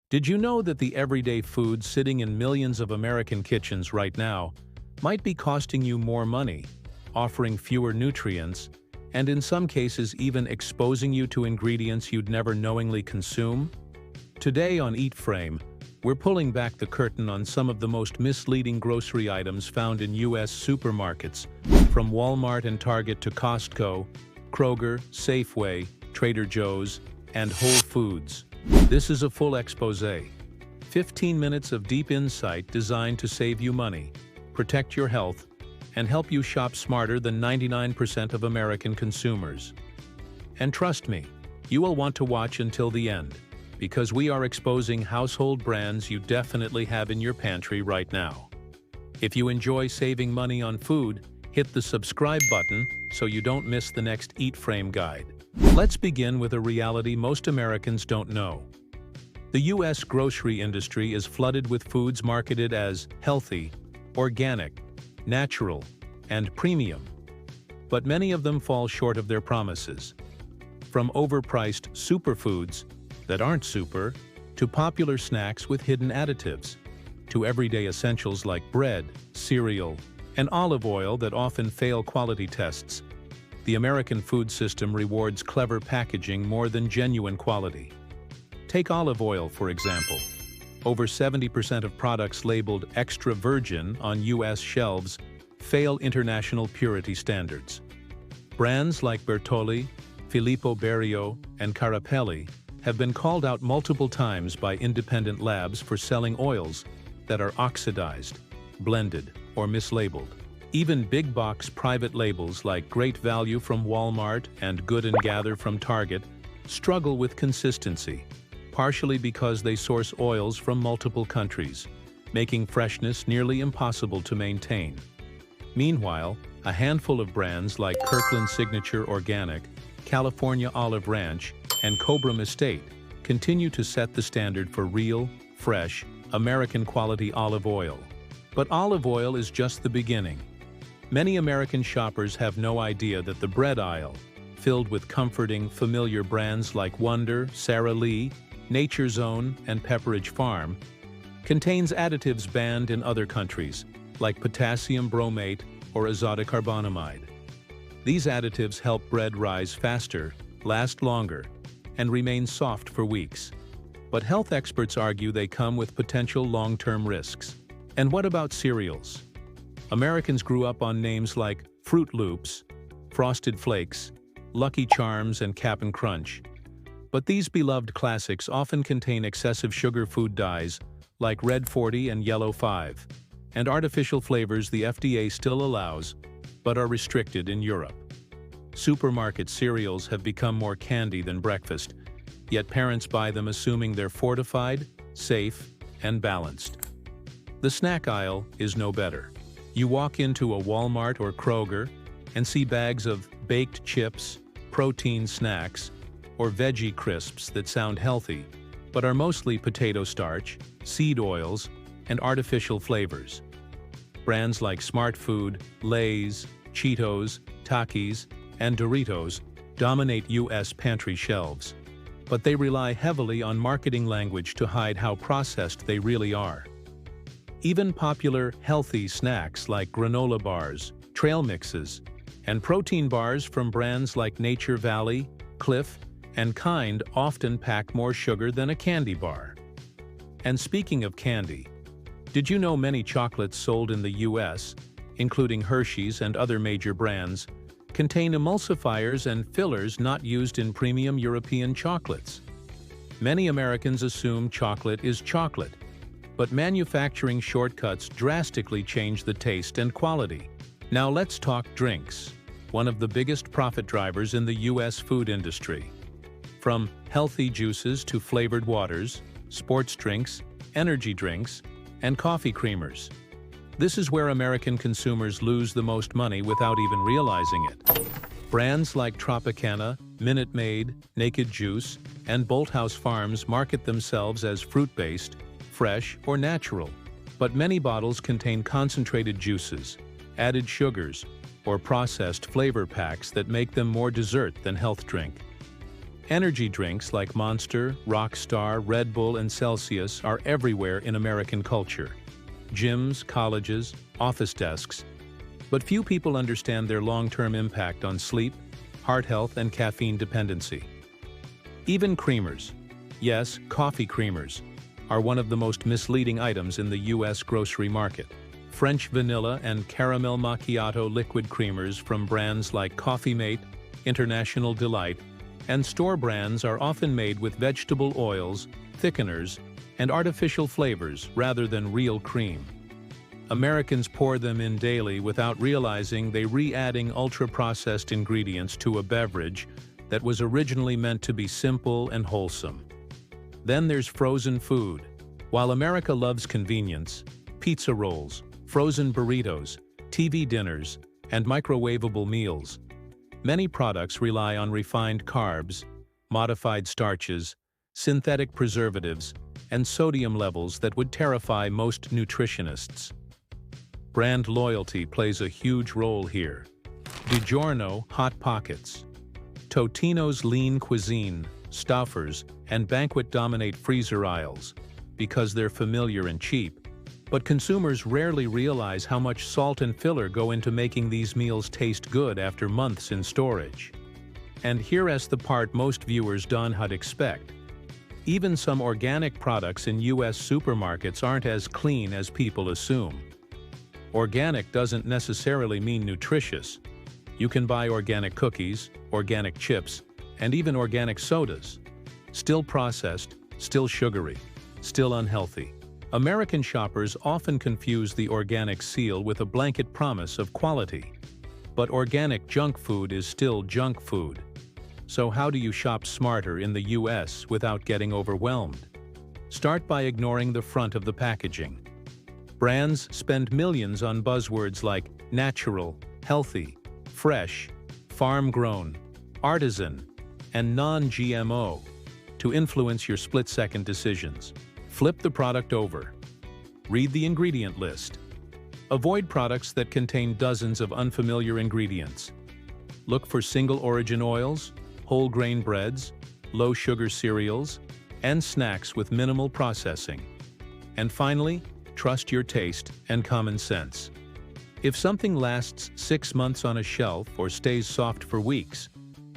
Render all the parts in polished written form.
Did you know that the everyday food sitting in millions of American kitchens right now might be costing you more money, offering fewer nutrients, and in some cases even exposing you to ingredients you'd never knowingly consume? Today on EatFrame, we're pulling back the curtain on some of the most misleading grocery items found in U.S. supermarkets, from Walmart and Target to Costco, Kroger, Safeway, Trader Joe's, and Whole Foods. This is a full exposé. 15 minutes of deep insight designed to save you money, protect your health, and help you shop smarter than 99% of American consumers. And trust me, you will want to watch until the end, because we are exposing household brands you definitely have in your pantry right now. If you enjoy saving money on food, hit the subscribe button so you don't miss the next EatFrame guide. Let's begin with a reality most Americans don't know. The U.S. grocery industry is flooded with foods marketed as healthy, organic, natural, and premium. But many of them fall short of their promises. From overpriced superfoods that aren't super, to popular snacks with hidden additives, to everyday essentials like bread, cereal, and olive oil that often fail quality tests. The American food system rewards clever packaging more than genuine quality. Take olive oil, for example. Over 70% of products labeled extra virgin on U.S. shelves fail international purity standards. Brands like Bertolli, Filippo Berio, and Carapelli have been called out multiple times by independent labs for selling oils that are oxidized, blended, or mislabeled. Even big-box private labels like Great Value from Walmart and Good & Gather from Target struggle with consistency, partially because they source oils from multiple countries, making freshness nearly impossible to maintain. Meanwhile, a handful of brands like Kirkland Signature Organic, California Olive Ranch, and Cobra Estate continue to set the standard for real, fresh, American-quality olive oil. But olive oil is just the beginning. Many American shoppers have no idea that the bread aisle, filled with comforting, familiar brands like Wonder, Sara Lee, Nature's Own, and Pepperidge Farm, contains additives banned in other countries, like potassium bromate or azotocarbonamide. These additives help bread rise faster, last longer, and remain soft for weeks. But health experts argue they come with potential long-term risks. And what about cereals? Americans grew up on names like Fruit Loops, Frosted Flakes, Lucky Charms, and Cap'n Crunch. But these beloved classics often contain excessive sugar food dyes like Red 40 and Yellow 5, and artificial flavors the FDA still allows, but are restricted in Europe. Supermarket cereals have become more candy than breakfast, yet parents buy them assuming they're fortified, safe, and balanced. The snack aisle is no better. You walk into a Walmart or Kroger and see bags of baked chips, protein snacks, or veggie crisps that sound healthy, but are mostly potato starch, seed oils, and artificial flavors. Brands like Smart Food, Lay's, Cheetos, Takis, and Doritos dominate U.S. pantry shelves, but they rely heavily on marketing language to hide how processed they really are. Even popular healthy snacks like granola bars, trail mixes, and protein bars from brands like Nature Valley, Cliff, and Kind often pack more sugar than a candy bar. And speaking of candy, did you know many chocolates sold in the U.S., including Hershey's and other major brands, contain emulsifiers and fillers not used in premium European chocolates? Many Americans assume chocolate is chocolate, but manufacturing shortcuts drastically change the taste and quality. Now let's talk drinks, one of the biggest profit drivers in the U.S. food industry. From healthy juices to flavored waters, sports drinks, energy drinks, and coffee creamers. This is where American consumers lose the most money without even realizing it. Brands like Tropicana, Minute Maid, Naked Juice, and Bolthouse Farms market themselves as fruit-based, fresh, or natural, but many bottles contain concentrated juices, added sugars, or processed flavor packs that make them more dessert than health drink. Energy drinks like Monster, Rockstar, Red Bull, and Celsius are everywhere in American culture. Gyms, colleges, office desks. But few people understand their long-term impact on sleep, heart health, and caffeine dependency. Even creamers, yes, coffee creamers, are one of the most misleading items in the U.S. grocery market. French vanilla and caramel macchiato liquid creamers from brands like Coffee Mate, International Delight, and store brands are often made with vegetable oils, thickeners, and artificial flavors rather than real cream. Americans pour them in daily without realizing they're re-adding ultra-processed ingredients to a beverage that was originally meant to be simple and wholesome. Then there's frozen food. While America loves convenience, pizza rolls, frozen burritos, TV dinners, and microwavable meals, many products rely on refined carbs, modified starches, synthetic preservatives, and sodium levels that would terrify most nutritionists. Brand loyalty plays a huge role here. DiGiorno Hot Pockets, Totino's Lean Cuisine, Stouffer's, and Banquet dominate freezer aisles because they're familiar and cheap, but consumers rarely realize how much salt and filler go into making these meals taste good after months in storage. And here's the part most viewers don't expect. Even some organic products in U.S. supermarkets aren't as clean as people assume. Organic doesn't necessarily mean nutritious. You can buy organic cookies, organic chips, and even organic sodas. Still processed, still sugary, still unhealthy. American shoppers often confuse the organic seal with a blanket promise of quality. But organic junk food is still junk food. So how do you shop smarter in the U.S. without getting overwhelmed? Start by ignoring the front of the packaging. Brands spend millions on buzzwords like natural, healthy, fresh, farm-grown, artisan, and non-GMO to influence your split-second decisions. Flip the product over. Read the ingredient list. Avoid products that contain dozens of unfamiliar ingredients. Look for single-origin oils, whole-grain breads, low-sugar cereals, and snacks with minimal processing. And finally, trust your taste and common sense. If something lasts 6 months on a shelf or stays soft for weeks,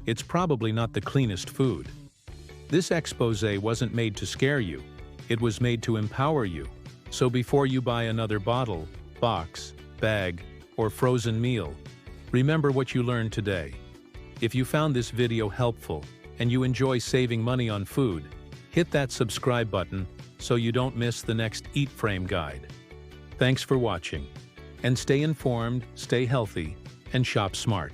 it's probably not the cleanest food. This expose wasn't made to scare you. It was made to empower you. So before you buy another bottle, box, bag, or frozen meal, remember what you learned today. If you found this video helpful and you enjoy saving money on food, hit that subscribe button so you don't miss the next EatFrame guide. Thanks for watching. And stay informed, stay healthy, and shop smart.